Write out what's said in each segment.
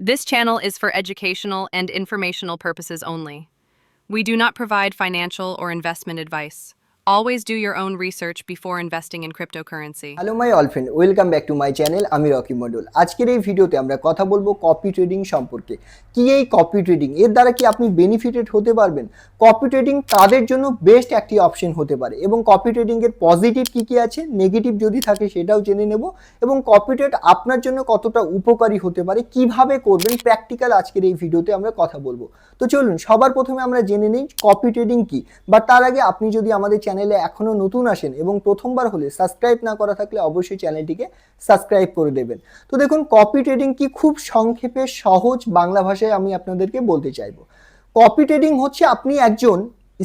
This channel is for educational and informational purposes only. We do not provide financial or investment advice. Always do your own research before investing in cryptocurrency. Hello my all friend, welcome back to my channel. আমি Rocky model. আজকের এই ভিডিওতে আমরা কথা বলবো copy trading সম্পর্কে। কি এই কপি ট্রেডিং, এর দ্বারা কি আপনি বেনিফিটেড হতে পারবেন? কপি ট্রেডিং তাদের জন্য বেস্ট একটি অপশন হতে পারে এবং কপি ট্রেডিংয়ের পজিটিভ কী আছে, নেগেটিভ যদি থাকে সেটাও জেনে নেব এবং কপি ট্রেড আপনার জন্য কতটা উপকারী হতে পারে, কিভাবে করবেন প্র্যাকটিক্যাল আজকের এই ভিডিওতে আমরা কথা বলবো। তো চলুন সবার প্রথমে আমরা জেনে নিই কপি ট্রেডিং কি। বা তার আগে আপনি যদি আমাদের চ্যানেলে এখনও নতুন আসেন এবং প্রথমবার হলে সাবস্ক্রাইব না করা থাকলে অবশ্যই চ্যানেলটিকে সাবস্ক্রাইব করে দেবেন। তো দেখুন কপি ট্রেডিং কি, খুব সংক্ষেপে সহজ বাংলা ভাষায় আমি আপনাদেরকে বলতে চাইবো। কপি ট্রেডিং হচ্ছে আপনি একজন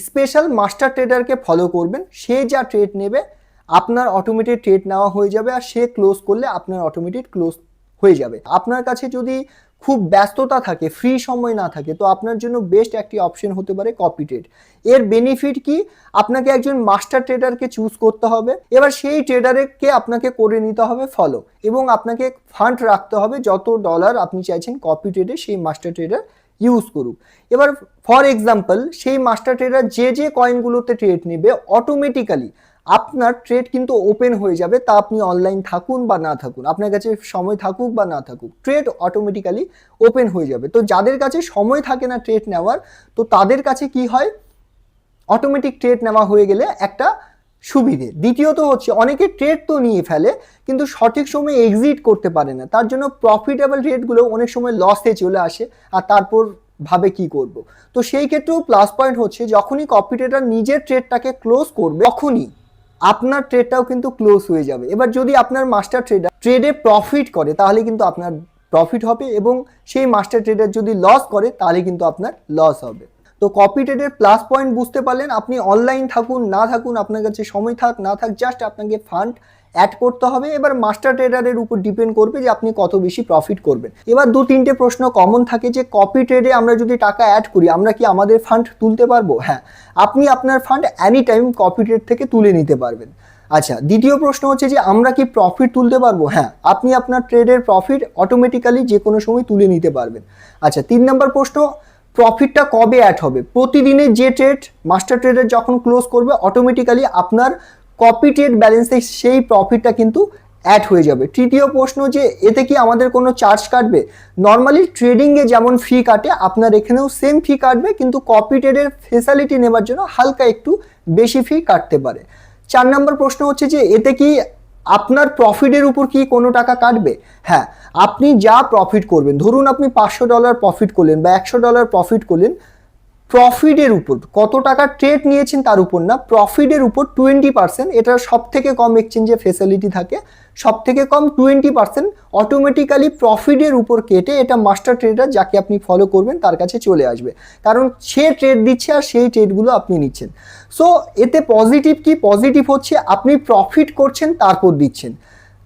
স্পেশাল মাস্টার ট্রেডারকে ফলো করবেন, সে যা ট্রেড নেবে আপনার অটোমেটেড ট্রেড নেওয়া হয়ে যাবে আর সে ক্লোজ করলে আপনার অটোমেটেড ক্লোজ হয়ে যাবে। আপনার কাছে যদি খুব ব্যস্ততা থাকে, ফ্রি সময় না থাকে, তো আপনার জন্য বেস্ট একটি অপশন হতে পারে কপি ট্রেড। এর বেনিফিট কি, আপনাকে একজন মাস্টার ট্রেডারকে চুজ করতে হবে, এবার সেই ট্রেডারকে আপনাকে করে নিতে হবে ফলো এবং আপনাকে ফান্ড রাখতে হবে যত ডলার আপনি চাইছেন কপি ট্রেডে সেই মাস্টার ট্রেডার ইউজ করুক। এবার ফর এক্সাম্পল সেই মাস্টার ট্রেডার যে কয়েনগুলোতে ট্রেড নেবে অটোমেটিক্যালি আপনার ট্রেড কিন্তু ওপেন হয়ে যাবে, তা আপনি অনলাইন থাকুন বা না থাকুন, আপনার কাছে সময় থাকুক বা না থাকুক, ট্রেড অটোমেটিক্যালি ওপেন হয়ে যাবে। তো যাদের কাছে সময় থাকে না ট্রেড নেওয়ার, তো তাদের কাছে কি হয়, অটোমেটিক ট্রেড নেওয়া হয়ে গেলে একটা সুবিধে। দ্বিতীয়ত হচ্ছে অনেকে ট্রেড তো নিয়ে ফেলে কিন্তু সঠিক সময়ে এক্সিট করতে পারে না, তার জন্য প্রফিটেবল ট্রেডগুলো অনেক সময় লসে চলে আসে আর তারপর ভাবে কি করব। তো সেই ক্ষেত্রেও প্লাস পয়েন্ট হচ্ছে যখনই কপি ট্রেডার নিজের ট্রেডটাকে ক্লোজ করবে তখনই আপনার ট্রেডটাও কিন্তু ক্লোজ হয়ে যাবে। এবার যদি আপনার মাস্টার ট্রেডার ট্রেডে প্রফিট করে তাহলে কিন্তু আপনার প্রফিট হবে এবং সেই মাস্টার ট্রেডার যদি লস করে তাহলে কিন্তু আপনার লস হবে। তো কপি ট্রেডের প্লাস পয়েন্ট বুঝতে পারলেন। আপনি অনলাইন থাকুন না থাকুন, আপনার কাছে সময় থাক না থাক, জাস্ট আপনাকে ফান্ড অ্যাড করতে হবে। এবার মাস্টার ট্রেডারের উপর ডিপেন্ড করবে যে আপনি কত বেশি প্রফিট করবেন। এবার দু তিনটে প্রশ্ন কমন থাকে যে কপি ট্রেডে আমরা যদি টাকা অ্যাড করি আমরা কি আমাদের ফান্ড তুলতে পারবো? হ্যাঁ, আপনি আপনার fund any time copy trade থেকে তুলে নিতে পারবেন। আচ্ছা, দ্বিতীয় প্রশ্ন হচ্ছে যে আমরা কি প্রফিট তুলতে পারবো? হ্যাঁ, আপনি আপনার ট্রেডের প্রফিট অটোমেটিক্যালি যে কোনো সময় তুলে নিতে পারবেন। আচ্ছা, 3 নম্বর প্রশ্ন, প্রফিটটা কবে অ্যাড হবে? প্রতিদিনের যে ট্রেড মাস্টার ট্রেডার যখন ক্লোজ করবে অটোমেটিক্যালি আপনার কপি ট্রেড ব্যালেন্সে সেই প্রফিটটা কিন্তু অ্যাড হয়ে যাবে। তৃতীয় প্রশ্ন, যে এতে কি আমাদের কোনো চার্জ কাটবে? নর্মালি ট্রেডিংয়ে যেমন ফি কাটে আপনার এখানেও সেম ফি কাটবে, কিন্তু কপি ট্রেডের ফেসিলিটি নেবার জন্য হালকা একটু বেশি ফি কাটতে পারে। 4 নম্বর প্রশ্ন হচ্ছে যে এতে কি আপনার প্রফিটের উপর কি কোনো টাকা কাটবে? হ্যাঁ, আপনি যা প্রফিট করবেন, ধরুন আপনি $500 প্রফিট করলেন বা $100 প্রফিট করলেন, প্রফিটের উপর কত টাকা ট্রেড নিয়েছেন তার উপর না, প্রফিটের উপর 20%, এটা সব থেকে কম এক্সচেঞ্জে ফেসিলিটি থাকে, সব থেকে কম 20% অটোমেটিক্যালি প্রফিটের উপর কেটে এটা মাস্টার ট্রেডার যাকে আপনি ফলো করবেন তার কাছে চলে আসবে, কারণ সে ট্রেড দিচ্ছে আর সেই ট্রেডগুলো আপনি নিচ্ছেন। সো এতে পজিটিভ কি, পজিটিভ হচ্ছে আপনি প্রফিট করছেন তারপর দিচ্ছেন।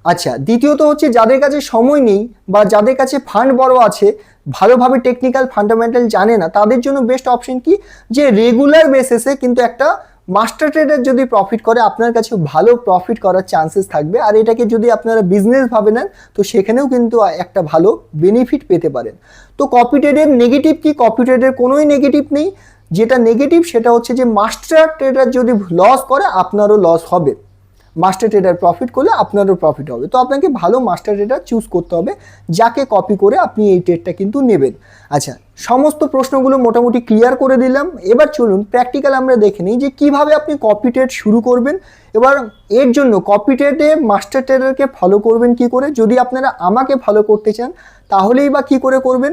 আচ্ছা, দ্বিতীয়ত হচ্ছে যাদের কাছে সময় নেই বা যাদের কাছে ফান্ড বড় আছে, ভালোভাবে টেকনিক্যাল ফান্ডামেন্টাল জানে না, তাদের জন্য বেস্ট অপশন কি, যে রেগুলার বেসিসে কিন্তু একটা মাস্টার ট্রেডার যদি প্রফিট করে আপনার কাছে ভালো প্রফিট করার চান্সেস থাকবে, আর এটাকে যদি আপনারা বিজনেস ভাবে নেন তো সেখানেও কিন্তু একটা ভালো বেনিফিট পেতে পারেন। তো কপি ট্রেডের নেগেটিভ কি? কপি ট্রেডের কোনোই নেগেটিভ নেই। যেটা নেগেটিভ সেটা হচ্ছে যে মাস্টার ট্রেডার যদি লস করে আপনারও লস হবে, মাস্টার ট্রেডার প্রফিট করলে আপনারও প্রফিট হবে। তো আপনাকে ভালো মাস্টার ট্রেডার চুজ করতে হবে যাকে কপি করে আপনি এই ট্রেডটা কিন্তু নেবেন। আচ্ছা, সমস্ত প্রশ্নগুলো মোটামুটি ক্লিয়ার করে দিলাম। এবার চলুন প্র্যাকটিক্যাল আমরা দেখে নিই যে কিভাবে আপনি কপি ট্রেড শুরু করবেন। এবার এর জন্য কপি ট্রেডে মাস্টার ট্রেডারকে ফলো করবেন কি করে, যদি আপনারা আমাকে ফলো করতে চান তাহলেই বা কি করে করবেন।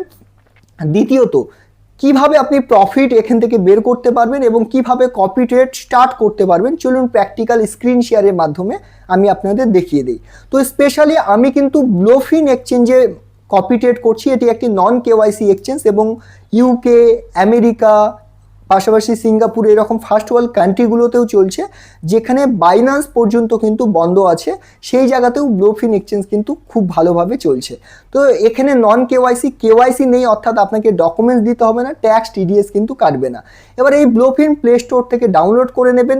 দ্বিতীয়ত, কিভাবে আপনি প্রফিট এখান থেকে বের করতে পারবেন এবং কিভাবে কপি ট্রেড স্টার্ট করতে পারবেন, চলুন প্র্যাকটিক্যাল স্ক্রিন শেয়ারের মাধ্যমে আমি আপনাদের দেখিয়ে দিই। তো স্পেশালি আমি কিন্তু ব্লুফিন এক্সচেঞ্জে কপি ট্রেড করছি। এটি একটি নন কেওয়াইসি এক্সচেঞ্জ এবং ইউকে, আমেরিকা, পাশাপাশি সিঙ্গাপুর এরকম ফার্স্ট ওয়ার্ল্ড কান্ট্রিগুলোতেও চলছে, যেখানে বাইন্যান্স পর্যন্ত কিন্তু বন্ধ আছে, সেই জায়গাতেও ব্লুফিন এক্সচেঞ্জ কিন্তু খুব ভালোভাবে চলছে। তো এখানে নন কেওয়াইসি নেই, অর্থাৎ আপনাকে ডকুমেন্টস দিতে হবে না, ট্যাক্স টিডিএস কিন্তু কাটবে না। এবার এই ব্লুফিন প্লে স্টোর থেকে ডাউনলোড করে নেবেন,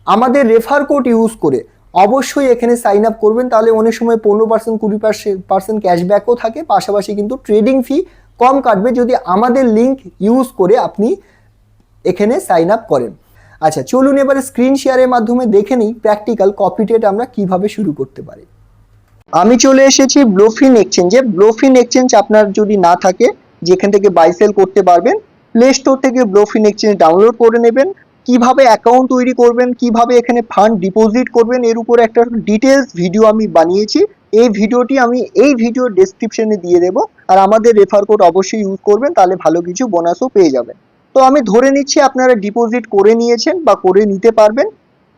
আমাদের রেফার কোড ইউজ করে অবশ্যই এখানে সাইন আপ করবেন, তাহলে অনেক সময় 15% 20% ক্যাশব্যাকও থাকে, পাশাপাশি কিন্তু ট্রেডিং ফি কম কাটবে যদি আমাদের লিঙ্ক ইউজ করে আপনি এখানে সাইন আপ করেন। আচ্ছা চলুন এবারে স্ক্রিন শেয়ারের মাধ্যমে দেখে নিই প্র্যাকটিক্যাল কপি ট্রেড আমরা কিভাবে শুরু করতে পারি। আমি চলে এসেছি ব্লুফিন এক্সচেঞ্জে। ব্লুফিন এক্সচেঞ্জ আপনার যদি না থাকে যেখান থেকে বাই সেল করতে পারবেন, প্লে স্টোর থেকে ব্লুফিন এক্সচেঞ্জ ডাউনলোড করে নেবেন। কিভাবে অ্যাকাউন্ট তৈরি করবেন, কিভাবে এখানে ফান্ড ডিপোজিট করবেন, এর উপর একটা ডিটেলস ভিডিও আমি বানিয়েছি। এই ভিডিওটি আমি এই ভিডিও ডেসক্রিপশনে দিয়ে দেবো, আর আমাদের রেফার কোড অবশ্যই ইউজ করবেন, তাহলে ভালো কিছু বোনাসও পেয়ে যাবেন। তো আমি ধরে নিচ্ছি আপনারা ডিপোজিট করে নিয়েছেন বা করে নিতে পারবেন,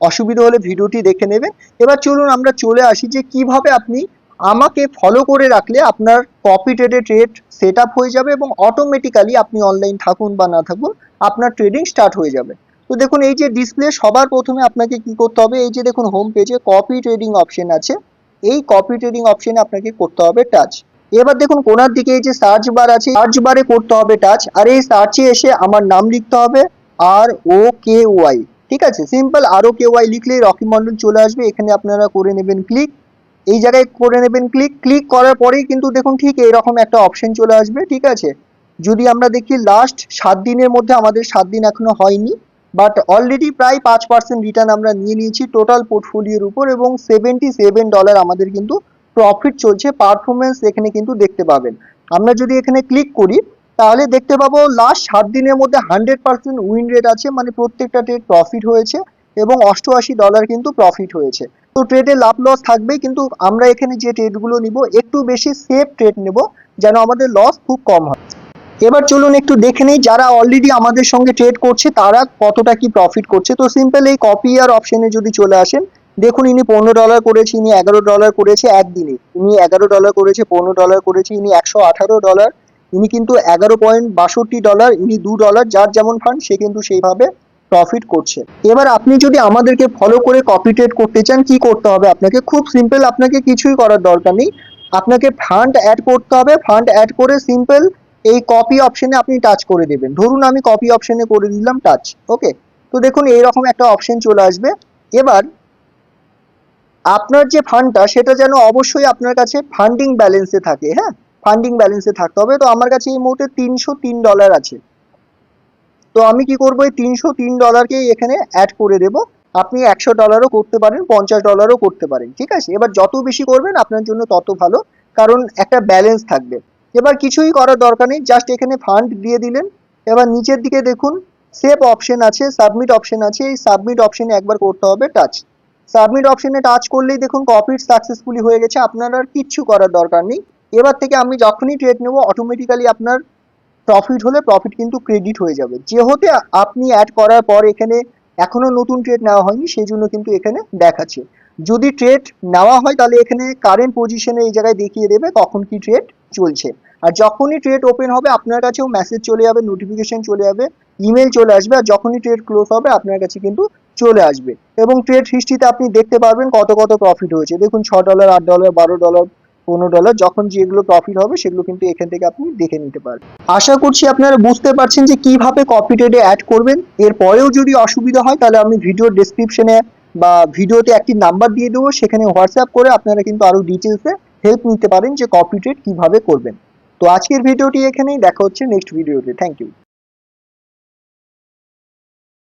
অসুবিধা হলে ভিডিওটি দেখে নেবেন। এবার চলুন আমরা চলে আসি যে কিভাবে আপনি আমাকে ফলো করে রাখলে আপনার কপি ট্রেডে ট্রেড সেট আপ হয়ে যাবে এবং অটোমেটিক্যালি আপনি অনলাইন থাকুন বা না থাকুন আপনার ট্রেডিং স্টার্ট হয়ে যাবে। তো দেখুন এই যে ডিসপ্লে, সবার প্রথমে আপনাকে কি করতে হবে, এই যে দেখুন হোম পেজে কপি ট্রেডিং অপশন আছে, এই কপি ট্রেডিং অপশনে আপনাকে করতে হবে টাচ। এবার দেখুন কোনার দিকে এই যে সার্চ বার আছে, সার্চ বারে করতে হবে টাচ, আর এই সার্চে এসে আমার নাম লিখতে হবে ROKY। ঠিক আছে, সিম্পল ROKY লিখলেই রকি মন্ডল চলে আসবে। এখানে আপনারা করে নেবেন ক্লিক, এই জায়গায় করে নেবেন ক্লিক। ক্লিক করার পরেই কিন্তু দেখুন ঠিক এইরকম একটা অপশন চলে আসবে। ঠিক আছে, যদি আমরা দেখি লাস্ট 7 দিনের মধ্যে, আমাদের 7 দিন এখনো হয়নি, বাট অলরেডি প্রায় 5% রিটার্ন আমরা নিয়ে নিয়েছি টোটাল পোর্টফোলিওর উপর, এবং $77 আমাদের কিন্তু প্রফিট চলছে। পারফরমেন্স এখানে কিন্তু দেখতে পাবেন। আমরা যদি এখানে ক্লিক করি তাহলে দেখতে পাবো লাস্ট 7 দিনের মধ্যে 100% উইন রেট আছে, মানে প্রত্যেকটা ট্রেড প্রফিট হয়েছে এবং $88 কিন্তু প্রফিট হয়েছে। তো ট্রেডে লাভ লস থাকবেই, কিন্তু আমরা এখানে যে ট্রেডগুলো নিব একটু বেশি সেফ ট্রেড নেব যেন আমাদের লস খুব কম হয়। এবার চলুন একটু দেখে নেই যারা অলরেডি আমাদের সঙ্গে ট্রেড করছে তারা কতটা কি প্রফিট করছে। তো সিম্পল এই কপি আর অপশনে যদি চলে আসেন, দেখুন ইনি $15 করেছে, ইনি $11 করেছে একদিনে, ইনি $11 করেছে, $15 করেছে, ইনি $118, ইনি কিন্তু $11.62, ইনি $2, যার যেমন ফান্ড সে কিন্তু সেইভাবে প্রফিট করছে। এবার আপনি যদি আমাদেরকে ফলো করে কপি ট্রেড করতে চান, কি করতে হবে আপনাকে, খুব সিম্পল, আপনাকে কিছুই করার দরকার নেই। আপনাকে ফান্ড অ্যাড করতে হবে। ফান্ড অ্যাড করে সিম্পল এই কপি অপশনে আপনি টাচ করে দেবেন। ধরুন আমি কপি অপশনে করে দিলাম টাচ, ওকে। তো দেখুন এইরকম একটা অপশন চলে আসবে। এবার আপনার যে ফান্ডটা সেটা যেন অবশ্যই আপনার কাছে ফান্ডিং ব্যালেন্সে থাকে। হ্যাঁ, ফান্ডিং ব্যালেন্সে থাকতে হবে। তো আমার কাছে এই মুহূর্তে $303 আছে। তো আমি কি করবো, এই $303কে এখানে অ্যাড করে দেবো। আপনি $100ও করতে পারেন, $50ও করতে পারেন। ঠিক আছে, এবার যত বেশি করবেন আপনার জন্য তত ভালো, কারণ একটা ব্যালেন্স থাকবে। এবার কিছুই করার দরকার নেই, জাস্ট এখানে ফান্ড দিয়ে দিলেন। এবার নিচের দিকে দেখুন সেভ অপশন আছে, সাবমিট অপশন আছে, এই সাবমিট অপশনে একবার করতে হবে টাচ। সাবমিট অপশনে টাচ করলেই দেখুন কপিড সাকসেসফুলি হয়ে গেছে, আপনার আর কিচ্ছু করার দরকার নেই। এবার থেকে আমি যখনই ট্রেড নেব অটোমেটিক্যালি আপনার প্রফিট হলে প্রফিট কিন্তু ক্রেডিট হয়ে যাবে। যেহেতু আপনি অ্যাড করার পর এখানে এখনো নতুন ট্রেড নেওয়া হয়নি, সেই জন্য কিন্তু এখানে দেখাচ্ছে। যদি ট্রেড নেওয়া হয় তাহলে এখানে কারেন্ট পজিশনে এই জায়গায় দেখিয়ে দেবে কখন কি ট্রেড চলছে। আর যখনই ট্রেড ওপেন হবে আপনার কাছেও মেসেজ চলে যাবে, নোটিফিকেশন চলে যাবে, ইমেল চলে আসবে, আর যখনই ট্রেড ক্লোজ হবে আপনার কাছে কিন্তু চলে আসবে। এবং ট্রেড হিস্ট্রিতে আপনি দেখতে পারবেন কত কত প্রফিট হয়েছে। দেখুন $6, $8, $12, $15, যখন যেগুলো প্রফিট হবে সেগুলো কিন্তু এখান থেকে আপনি দেখে নিতে পারবেন। আশা করছি আপনারা বুঝতে পারছেন যে কিভাবে কপি ট্রেডে অ্যাড করবেন। এরপরেও যদি অসুবিধা হয় তাহলে আমি ভিডিওর ডেসক্রিপশনে বা ভিডিওতে একটি নাম্বার দিয়ে দেবো, সেখানে হোয়াটসঅ্যাপ করে আপনারা কিন্তু আরও ডিটেলসে হেল্প নিতে পারেন যে কপি ট্রেড কিভাবে করবেন। তো আজকের ভিডিওটি এখানেই, দেখা হচ্ছে নেক্সট ভিডিওতে। Thank you.